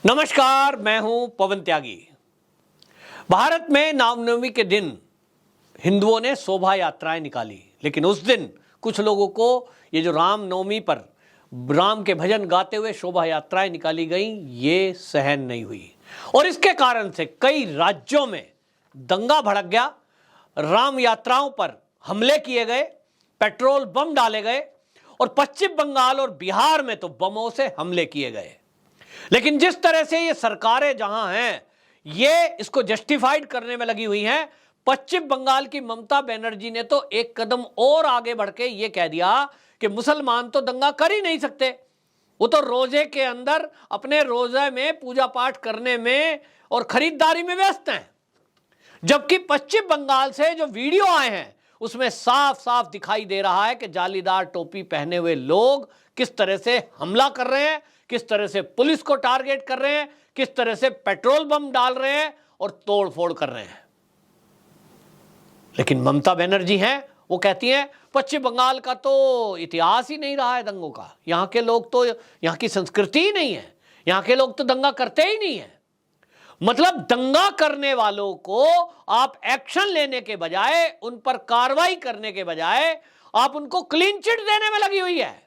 नमस्कार, मैं हूं पवन त्यागी। भारत में रामनवमी के दिन हिंदुओं ने शोभा यात्राएं निकाली, लेकिन उस दिन कुछ लोगों को ये जो रामनवमी पर राम के भजन गाते हुए शोभा यात्राएं निकाली गई, ये सहन नहीं हुई और इसके कारण से कई राज्यों में दंगा भड़क गया। राम यात्राओं पर हमले किए गए, पेट्रोल बम डाले गए और पश्चिम बंगाल और बिहार में तो बमों से हमले किए गए। लेकिन जिस तरह से ये सरकारें जहां हैं ये इसको जस्टिफाइड करने में लगी हुई हैं, पश्चिम बंगाल की ममता बनर्जी ने तो एक कदम और आगे बढ़ के ये कह दिया कि मुसलमान तो दंगा कर ही नहीं सकते, वो तो रोजे के अंदर अपने रोजे में पूजा पाठ करने में और खरीदारी में व्यस्त हैं। जबकि पश्चिम बंगाल से जो वीडियो आए हैं उसमें साफ साफ दिखाई दे रहा है कि जालीदार टोपी पहने हुए लोग किस तरह से हमला कर रहे हैं, किस तरह से पुलिस को टारगेट कर रहे हैं, किस तरह से पेट्रोल बम डाल रहे हैं और तोड़फोड़ कर रहे हैं। लेकिन ममता बनर्जी हैं, वो कहती हैं पश्चिम बंगाल का तो इतिहास ही नहीं रहा है दंगों का, यहां के लोग तो, यहां की संस्कृति ही नहीं है, यहां के लोग तो दंगा करते ही नहीं है। मतलब दंगा करने वालों को आप एक्शन लेने के बजाय, उन पर कार्रवाई करने के बजाय आप उनको क्लीन चिट देने में लगी हुई है।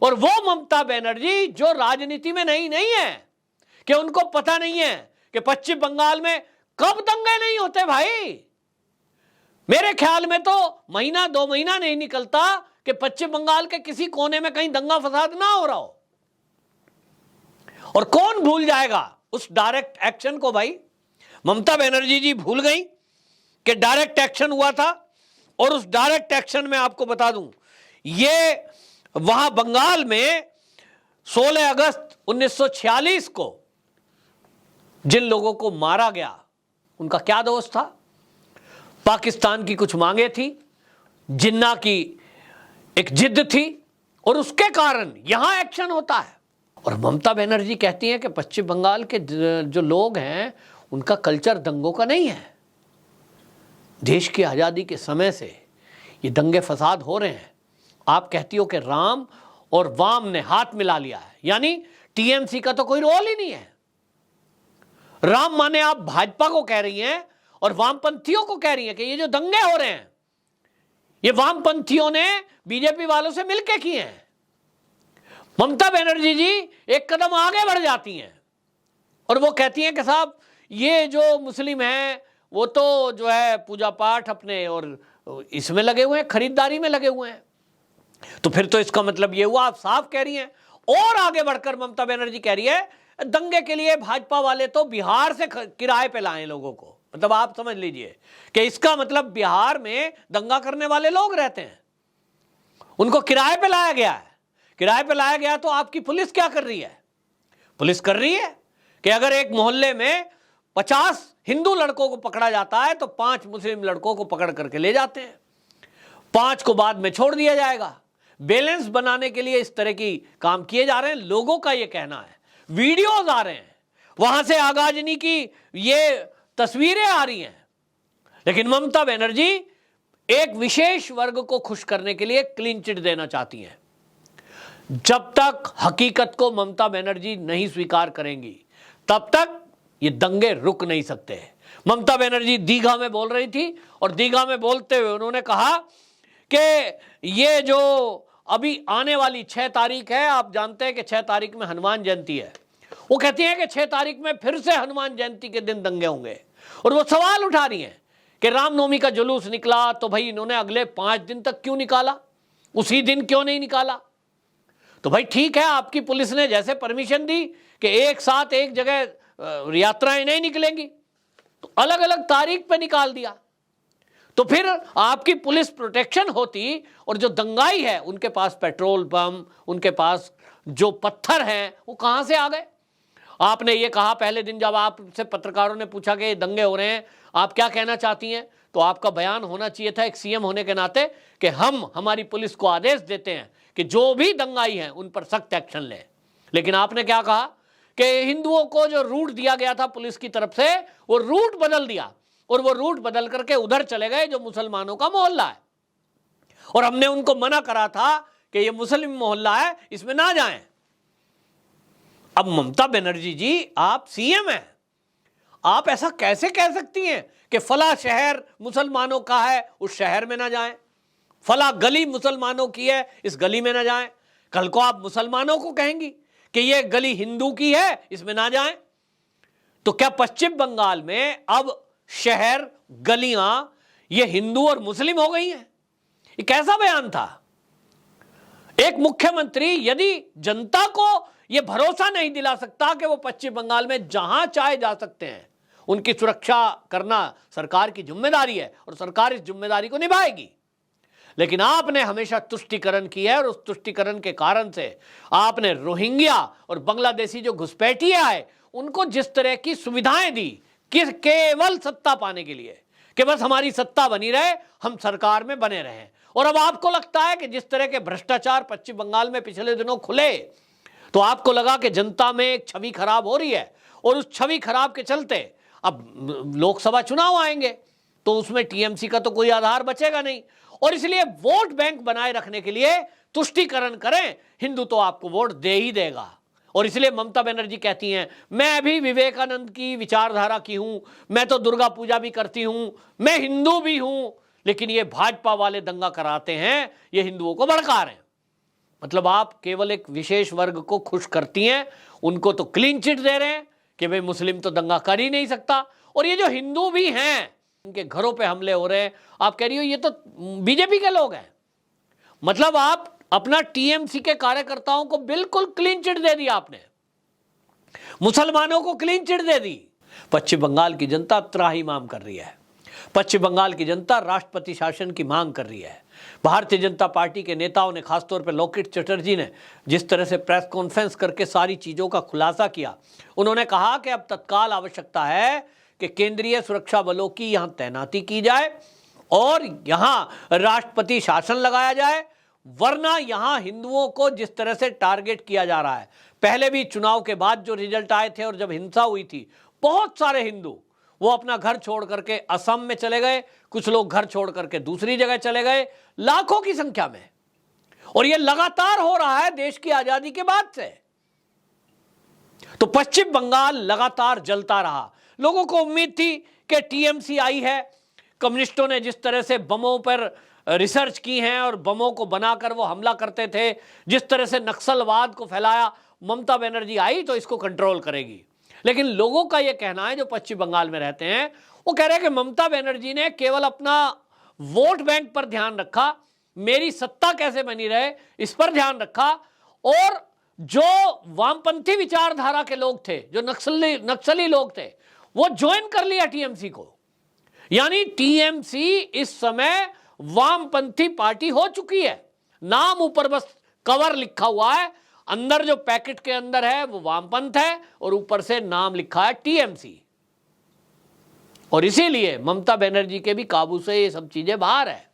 और वो ममता बनर्जी जो राजनीति में नहीं है कि उनको पता नहीं है कि पश्चिम बंगाल में कब दंगे नहीं होते। भाई मेरे ख्याल में तो महीना 2 महीना नहीं निकलता कि पश्चिम बंगाल के किसी कोने में कहीं दंगा फसाद ना हो रहा हो। और कौन भूल जाएगा उस डायरेक्ट एक्शन को। भाई ममता बनर्जी जी भूल गई कि डायरेक्ट एक्शन हुआ था। और उस डायरेक्ट एक्शन में आपको बता दूं, ये वहां बंगाल में 16 अगस्त 1946 को जिन लोगों को मारा गया उनका क्या दोष था? पाकिस्तान की कुछ मांगे थी, जिन्ना की एक जिद थी और उसके कारण यहां एक्शन होता है। और ममता बनर्जी कहती हैं कि पश्चिम बंगाल के जो लोग हैं उनका कल्चर दंगों का नहीं है। देश की आज़ादी के समय से ये दंगे फसाद हो रहे हैं। आप कहती हो कि राम और वाम ने हाथ मिला लिया है, यानी टीएमसी का तो कोई रोल ही नहीं है। राम माने आप भाजपा को कह रही हैं और वामपंथियों को कह रही हैं कि ये जो दंगे हो रहे हैं ये वामपंथियों ने बीजेपी वालों से मिलकर किए हैं। ममता बनर्जी जी एक कदम आगे बढ़ जाती हैं और वो कहती हैं कि साहब ये जो मुस्लिम हैं वो तो जो है पूजा पाठ अपने और इसमें लगे हुए हैं, खरीदारी में लगे हुए हैं। तो फिर तो इसका मतलब ये हुआ, आप साफ कह रही हैं। और आगे बढ़कर ममता बनर्जी कह रही है दंगे के लिए भाजपा वाले तो बिहार से किराए पे लाए लोगों को। मतलब आप समझ लीजिए कि इसका मतलब बिहार में दंगा करने वाले लोग रहते हैं, उनको किराए पे लाया गया है। किराए पे लाया गया तो आपकी पुलिस क्या कर रही है? पुलिस कर रही है कि अगर एक मोहल्ले में 50 हिंदू लड़कों को पकड़ा जाता है तो 5 मुस्लिम लड़कों को पकड़ करके ले जाते हैं, 5 को बाद में छोड़ दिया जाएगा। बैलेंस बनाने के लिए इस तरह की काम किए जा रहे हैं, लोगों का ये कहना है। वीडियोज आ रहे हैं, वहां से आगाजनी की ये तस्वीरें आ रही हैं। लेकिन ममता बनर्जी एक विशेष वर्ग को खुश करने के लिए क्लीन चिट देना चाहती हैं। जब तक हकीकत को ममता बनर्जी नहीं स्वीकार करेंगी तब तक ये दंगे रुक नहीं सकते। ममता बनर्जी दीघा में बोल रही थी और दीघा में बोलते हुए उन्होंने कहा कि ये जो अभी आने वाली 6 तारीख है, आप जानते हैं कि 6 तारीख में हनुमान जयंती है। वो कहती हैं कि 6 तारीख में फिर से हनुमान जयंती के दिन दंगे होंगे। और वो सवाल उठा रही हैं कि रामनवमी का जुलूस निकला तो भाई इन्होंने अगले 5 दिन तक क्यों निकाला, उसी दिन क्यों नहीं निकाला? तो भाई ठीक है, आपकी पुलिस ने जैसे परमिशन दी कि एक साथ एक जगह यात्राएं नहीं निकलेंगी तो अलग अलग तारीख पे निकाल दिया। तो फिर आपकी पुलिस प्रोटेक्शन होती और जो दंगाई है उनके पास पेट्रोल बम, उनके पास जो पत्थर हैं वो कहां से आ गए? आपने ये कहा पहले दिन जब आपसे पत्रकारों ने पूछा कि दंगे हो रहे हैं, आप क्या कहना चाहती हैं, तो आपका बयान होना चाहिए था एक सीएम होने के नाते कि हम हमारी पुलिस को आदेश देते हैं कि जो भी दंगाई हैं उन पर सख्त एक्शन लें। लेकिन आपने क्या कहा कि हिंदुओं को जो रूट दिया गया था पुलिस की तरफ से वो रूट बदल दिया और वो रूट बदल करके उधर चले गए जो मुसलमानों का मोहल्ला है। और हमने उनको मना करा था कि ये मुस्लिम मोहल्ला है, इसमें ना जाएं। अब ममता बनर्जी जी, आप सीएम हैं, आप ऐसा कैसे कह सकती हैं कि फला शहर मुसलमानों का है, उस शहर में ना जाएं, फला गली मुसलमानों की है, इस गली में ना जाएं। कल को आप मुसलमानों को कहेंगी कि यह गली हिंदू की है, इसमें ना जाएं। तो क्या पश्चिम बंगाल में अब शहर, गलियां ये हिंदू और मुस्लिम हो गई हैं? ये कैसा बयान था? एक मुख्यमंत्री यदि जनता को यह भरोसा नहीं दिला सकता कि वो पश्चिम बंगाल में जहां चाहे जा सकते हैं, उनकी सुरक्षा करना सरकार की जिम्मेदारी है और सरकार इस जिम्मेदारी को निभाएगी। लेकिन आपने हमेशा तुष्टीकरण की है और उस तुष्टीकरण के कारण से आपने रोहिंग्या और बांग्लादेशी जो घुसपैठिए आए उनको जिस तरह की सुविधाएं दी, कि केवल सत्ता पाने के लिए, कि बस हमारी सत्ता बनी रहे, हम सरकार में बने रहें। और अब आपको लगता है कि जिस तरह के भ्रष्टाचार पश्चिम बंगाल में पिछले दिनों खुले, तो आपको लगा कि जनता में एक छवि खराब हो रही है और उस छवि खराब के चलते अब लोकसभा चुनाव आएंगे तो उसमें टीएमसी का तो कोई आधार बचेगा नहीं, और इसलिए वोट बैंक बनाए रखने के लिए तुष्टीकरण करें, हिंदू तो आपको वोट दे ही देगा। और इसलिए ममता बनर्जी कहती हैं, मैं भी विवेकानंद की विचारधारा की हूं, मैं तो दुर्गा पूजा भी करती हूं, मैं हिंदू भी हूं, लेकिन ये भाजपा वाले दंगा कराते हैं, ये हिंदुओं को भड़का रहे हैं। मतलब आप केवल एक विशेष वर्ग को खुश करती हैं, उनको तो क्लीन चिट दे रहे हैं कि भाई मुस्लिम तो दंगा कर ही नहीं सकता, और ये जो हिंदू भी हैं उनके घरों पे हमले हो रहे हैं, आप कह रही हो ये तो बीजेपी के लोग हैं। मतलब आप अपना टीएमसी के कार्यकर्ताओं को बिल्कुल क्लीन चिट दे दी आपने, मुसलमानों को क्लीन चिट दे दी। पश्चिम बंगाल की जनता त्राहिमाम कर रही है, पश्चिम बंगाल की जनता राष्ट्रपति शासन की मांग कर रही है। भारतीय जनता पार्टी के नेताओं ने, खासतौर पर लोकेट चटर्जी ने जिस तरह से प्रेस कॉन्फ्रेंस करके सारी चीजों का खुलासा किया, उन्होंने कहा कि अब तत्काल आवश्यकता है कि केंद्रीय सुरक्षा बलों की यहां तैनाती की जाए और यहां राष्ट्रपति शासन लगाया जाए, वरना यहां हिंदुओं को जिस तरह से टारगेट किया जा रहा है, पहले भी चुनाव के बाद जो रिजल्ट आए थे और जब हिंसा हुई थी, बहुत सारे हिंदू वो अपना घर छोड़ करके असम में चले गए, कुछ लोग घर छोड़ करके दूसरी जगह चले गए, लाखों की संख्या में। और यह लगातार हो रहा है देश की आजादी के बाद से। तो पश्चिम बंगाल लगातार जलता रहा। लोगों को उम्मीद थी कि टीएमसी आई है, कम्युनिस्टों ने जिस तरह से बमों पर रिसर्च की है और बमों को बनाकर वो हमला करते थे, जिस तरह से नक्सलवाद को फैलाया, ममता बनर्जी आई तो इसको कंट्रोल करेगी। लेकिन लोगों का यह कहना है जो पश्चिम बंगाल में रहते हैं, वो कह रहे हैं कि ममता बनर्जी ने केवल अपना वोट बैंक पर ध्यान रखा, मेरी सत्ता कैसे बनी रहे इस पर ध्यान रखा, और जो वामपंथी विचारधारा के लोग थे, जो नक्सली लोग थे, वो ज्वाइन कर लिया टीएमसी को। यानी टीएमसी इस समय वामपंथी पार्टी हो चुकी है। नाम ऊपर बस कवर लिखा हुआ है, अंदर जो पैकेट के अंदर है वो वामपंथ है और ऊपर से नाम लिखा है टीएमसी। और इसीलिए ममता बनर्जी के भी काबू से ये सब चीजें बाहर है।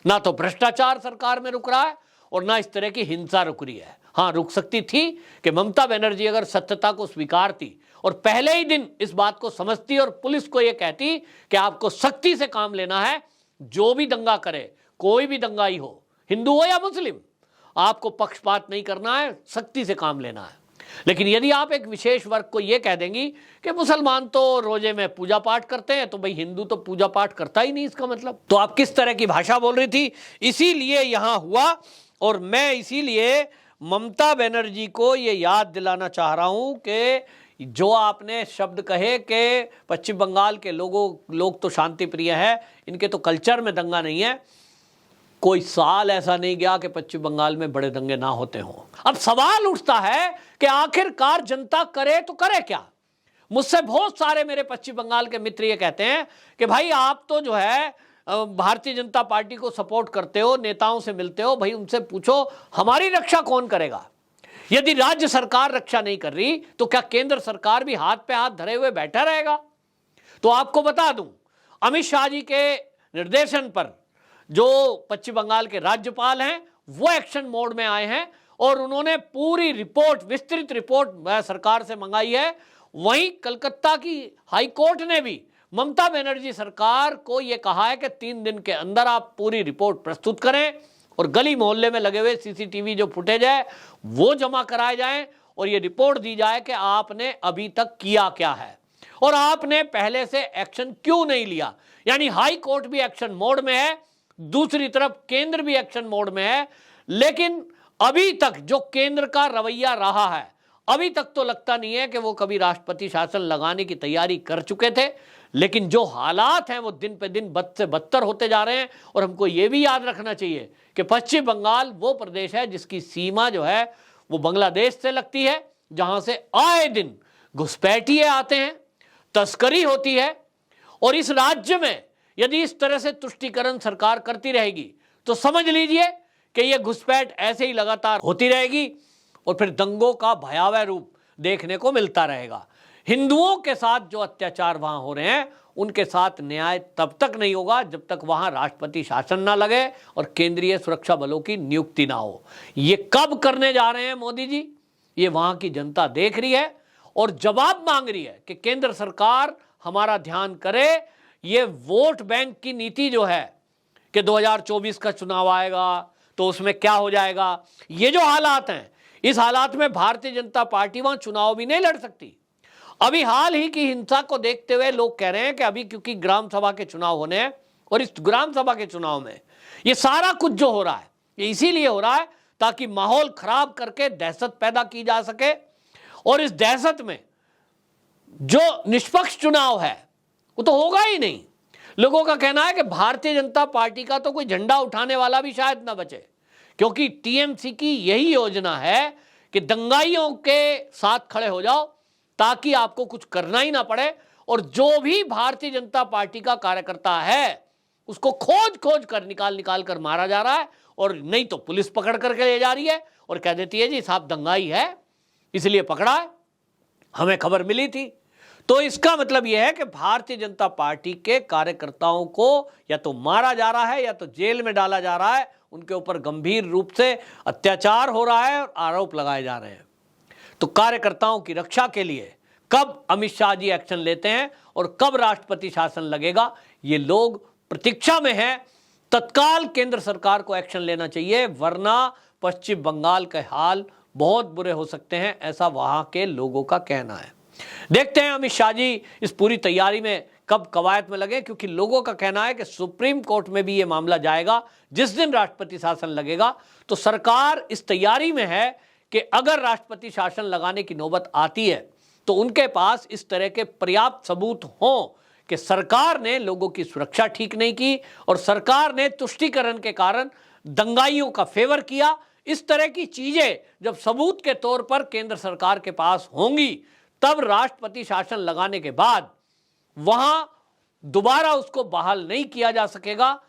ना तो भ्रष्टाचार सरकार में रुक रहा है और ना इस तरह की हिंसा रुक रही है। हां, रुक सकती थी कि ममता बनर्जी अगर सत्यता को स्वीकारती और पहले ही दिन इस बात को समझती और पुलिस को यह कहती कि आपको सख्ती से काम लेना है, जो भी दंगा करे, कोई भी दंगाई हो, हिंदू हो या मुस्लिम, आपको पक्षपात नहीं करना है, सख्ती से काम लेना है। लेकिन यदि आप एक विशेष वर्ग को यह कह देंगी कि मुसलमान तो रोजे में पूजा पाठ करते हैं, तो भाई हिंदू तो पूजा पाठ करता ही नहीं, इसका मतलब तो आप किस तरह की भाषा बोल रही थी। इसीलिए यहां हुआ, और मैं इसीलिए ममता बनर्जी को यह याद दिलाना चाह रहा हूं कि जो आपने शब्द कहे कि पश्चिम बंगाल के लोग तो शांति प्रिय है, इनके तो कल्चर में दंगा नहीं है, कोई साल ऐसा नहीं गया कि पश्चिम बंगाल में बड़े दंगे ना होते हों। अब सवाल उठता है कि आखिरकार जनता करे तो करे क्या। मुझसे बहुत सारे मेरे पश्चिम बंगाल के मित्र ये कहते हैं कि भाई आप तो जो है भारतीय जनता पार्टी को सपोर्ट करते हो, नेताओं से मिलते हो, भाई उनसे पूछो हमारी रक्षा कौन करेगा। यदि राज्य सरकार रक्षा नहीं कर रही तो क्या केंद्र सरकार भी हाथ पे हाथ धरे हुए बैठा रहेगा। तो आपको बता दूं, अमित शाह जी के निर्देशन पर जो पश्चिम बंगाल के राज्यपाल हैं वो एक्शन मोड में आए हैं और उन्होंने पूरी रिपोर्ट, विस्तृत रिपोर्ट सरकार से मंगाई है। वहीं कलकत्ता की हाई कोर्ट ने भी ममता बनर्जी सरकार को यह कहा है कि 3 दिन के अंदर आप पूरी रिपोर्ट प्रस्तुत करें और गली मोहल्ले में लगे हुए सीसीटीवी जो फुटेज है वो जमा कराए जाएं और ये रिपोर्ट दी जाए कि आपने अभी तक किया क्या है और आपने पहले से एक्शन क्यों नहीं लिया। यानी हाई कोर्ट भी एक्शन मोड में है, दूसरी तरफ केंद्र भी एक्शन मोड में है, लेकिन अभी तक जो केंद्र का रवैया रहा है, अभी तक तो लगता नहीं है कि वो कभी राष्ट्रपति शासन लगाने की तैयारी कर चुके थे। लेकिन जो हालात हैं वो दिन पे दिन बद से बदतर होते जा रहे हैं। और हमको ये भी याद रखना चाहिए कि पश्चिम बंगाल वो प्रदेश है जिसकी सीमा जो है वो बांग्लादेश से लगती है, जहां से आए दिन घुसपैठिए आते हैं, तस्करी होती है। और इस राज्य में यदि इस तरह से तुष्टीकरण सरकार करती रहेगी तो समझ लीजिए कि यह घुसपैठ ऐसे ही लगातार होती रहेगी और फिर दंगों का भयावह रूप देखने को मिलता रहेगा। हिंदुओं के साथ जो अत्याचार वहां हो रहे हैं उनके साथ न्याय तब तक नहीं होगा जब तक वहां राष्ट्रपति शासन ना लगे और केंद्रीय सुरक्षा बलों की नियुक्ति ना हो। ये कब करने जा रहे हैं मोदी जी, ये वहां की जनता देख रही है और जवाब मांग रही है कि केंद्र सरकार हमारा ध्यान करे। ये वोट बैंक की नीति जो है कि 2024 का चुनाव आएगा तो उसमें क्या हो जाएगा, ये जो हालात हैं, इस हालात में भारतीय जनता पार्टी वहां चुनाव भी नहीं लड़ सकती। अभी हाल ही की हिंसा को देखते हुए लोग कह रहे हैं कि अभी क्योंकि ग्राम सभा के चुनाव होने हैं और इस ग्राम सभा के चुनाव में ये सारा कुछ जो हो रहा है ये इसीलिए हो रहा है ताकि माहौल खराब करके दहशत पैदा की जा सके। और इस दहशत में जो निष्पक्ष चुनाव है वो तो होगा ही नहीं। लोगों का कहना है कि भारतीय जनता पार्टी का तो कोई झंडा उठाने वाला भी शायद ना बचे, क्योंकि टीएमसी की यही योजना है कि दंगाइयों के साथ खड़े हो जाओ ताकि आपको कुछ करना ही ना पड़े। और जो भी भारतीय जनता पार्टी का कार्यकर्ता है उसको खोज खोज कर निकाल कर मारा जा रहा है, और नहीं तो पुलिस पकड़ करके ले जा रही है और कह देती है जी साहब दंगाई है इसलिए पकड़ा है, हमें खबर मिली थी। तो इसका मतलब यह है कि भारतीय जनता पार्टी के कार्यकर्ताओं को या तो मारा जा रहा है या तो जेल में डाला जा रहा है, उनके ऊपर गंभीर रूप से अत्याचार हो रहा है और आरोप लगाए जा रहे हैं। तो कार्यकर्ताओं की रक्षा के लिए कब अमित शाह जी एक्शन लेते हैं और कब राष्ट्रपति शासन लगेगा, ये लोग प्रतीक्षा में हैं। तत्काल केंद्र सरकार को एक्शन लेना चाहिए, वरना पश्चिम बंगाल के हाल बहुत बुरे हो सकते हैं, ऐसा वहां के लोगों का कहना है। देखते हैं अमित शाह जी इस पूरी तैयारी में कब कवायद में लगे, क्योंकि लोगों का कहना है कि सुप्रीम कोर्ट में भी ये मामला जाएगा जिस दिन राष्ट्रपति शासन लगेगा। तो सरकार इस तैयारी में है कि अगर राष्ट्रपति शासन लगाने की नौबत आती है तो उनके पास इस तरह के पर्याप्त सबूत हों कि सरकार ने लोगों की सुरक्षा ठीक नहीं की और सरकार ने तुष्टीकरण के कारण दंगाइयों का फेवर किया। इस तरह की चीजें जब सबूत के तौर पर केंद्र सरकार के पास होंगी तब राष्ट्रपति शासन लगाने के बाद वहां दोबारा उसको बहाल नहीं किया जा सकेगा।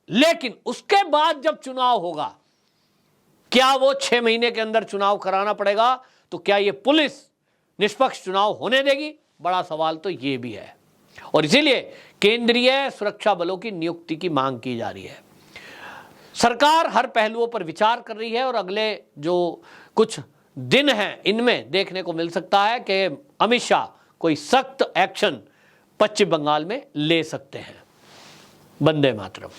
लेकिन उसके बाद जब चुनाव होगा, क्या वो 6 महीने के अंदर चुनाव कराना पड़ेगा, तो क्या ये पुलिस निष्पक्ष चुनाव होने देगी? बड़ा सवाल तो ये भी है और इसीलिए केंद्रीय सुरक्षा बलों की नियुक्ति की मांग की जा रही है। सरकार हर पहलुओं पर विचार कर रही है और अगले जो कुछ दिन हैं इनमें देखने को मिल सकता है कि अमित शाह कोई सख्त एक्शन पश्चिम बंगाल में ले सकते हैं। वंदे मातरम।